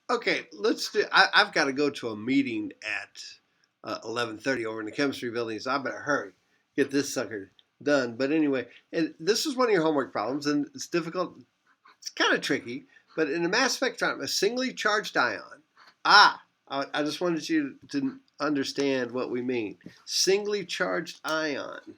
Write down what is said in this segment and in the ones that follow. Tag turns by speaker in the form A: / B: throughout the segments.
A: Okay, let's do. I've got to go to a meeting at 11:30 over in the chemistry building, so I better hurry, get this sucker done. But anyway, and this is one of your homework problems, and it's difficult. It's kind of tricky, but in a mass spectrometer, a singly charged ion. I just wanted you to understand what we mean. Singly charged ion.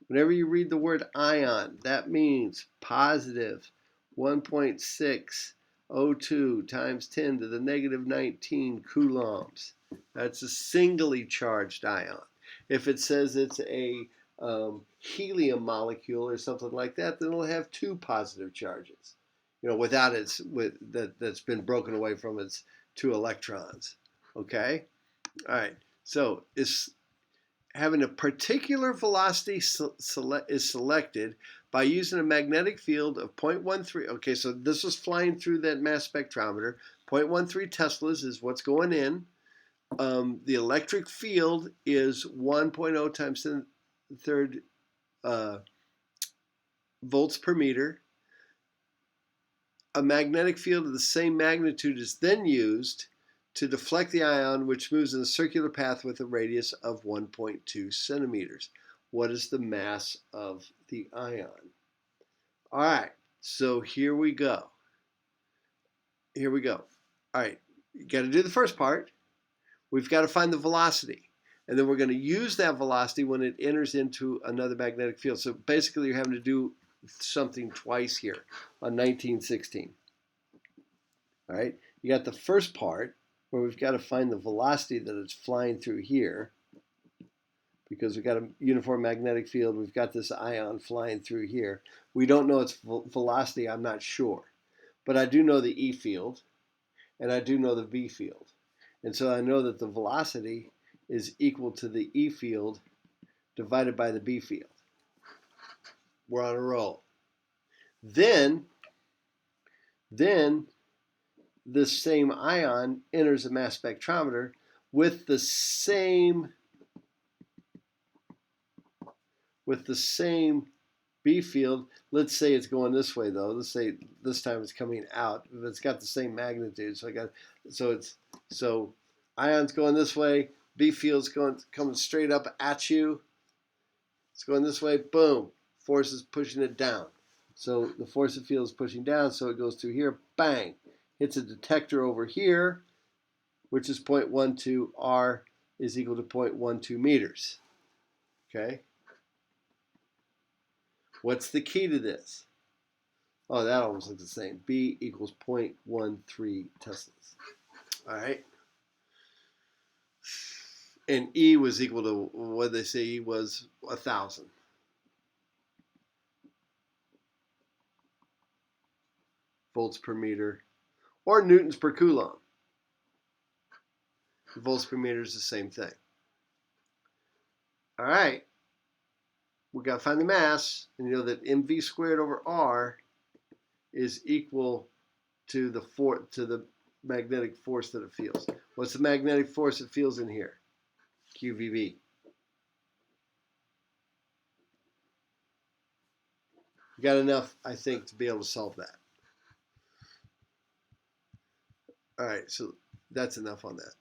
A: Whenever you read the word ion, that means positive 1.602 times 10 to the negative 19 coulombs. That's a singly charged ion. If it says it's a helium molecule or something like that, then it'll have two positive charges. Without that's been broken away from its two electrons. Okay. All right. So is having a particular velocity is selected by using a magnetic field of 0.13. Okay, so this was flying through that mass spectrometer. 0.13 teslas is what's going in. The electric field is 1.0 times 10 third volts per meter. A magnetic field of the same magnitude is then used to deflect the ion, which moves in a circular path with a radius of 1.2 centimeters. What is the mass of the ion? All right, so here we go. Here we go. All right, you got to do the first part. We've got to find the velocity. And then we're going to use that velocity when it enters into another magnetic field. So basically, you're having to do something twice here on 1916. All right, you got the first part where we've got to find the velocity that it's flying through here, because we've got a uniform magnetic field. We've got this ion flying through here. We don't know its velocity, I'm not sure. But I do know the E field, and I do know the B field. And so I know that the velocity is equal to the E field divided by the B field. We're on a roll. Then this same ion enters a mass spectrometer with the same B field. Let's say it's going this way though. Let's say this time it's coming out. It's got the same magnitude. So ion's going this way. B field's coming straight up at you. It's going this way. Boom. Force is pushing it down. So the force of field is pushing down. So it goes through here. Bang. Hits a detector over here, which is 0.12. R is equal to 0.12 meters. Okay. What's the key to this? Oh, that almost looks the same. B equals 0.13 teslas. All right. And E was equal to, what did they say E was? 1,000. Volts per meter, or newtons per coulomb. Volts per meter is the same thing. All right. We got to find the mass, and you know that mv squared over r is equal to the magnetic force that it feels. What's the magnetic force it feels in here? QVB. You got enough, I think, to be able to solve that. All right, so that's enough on that.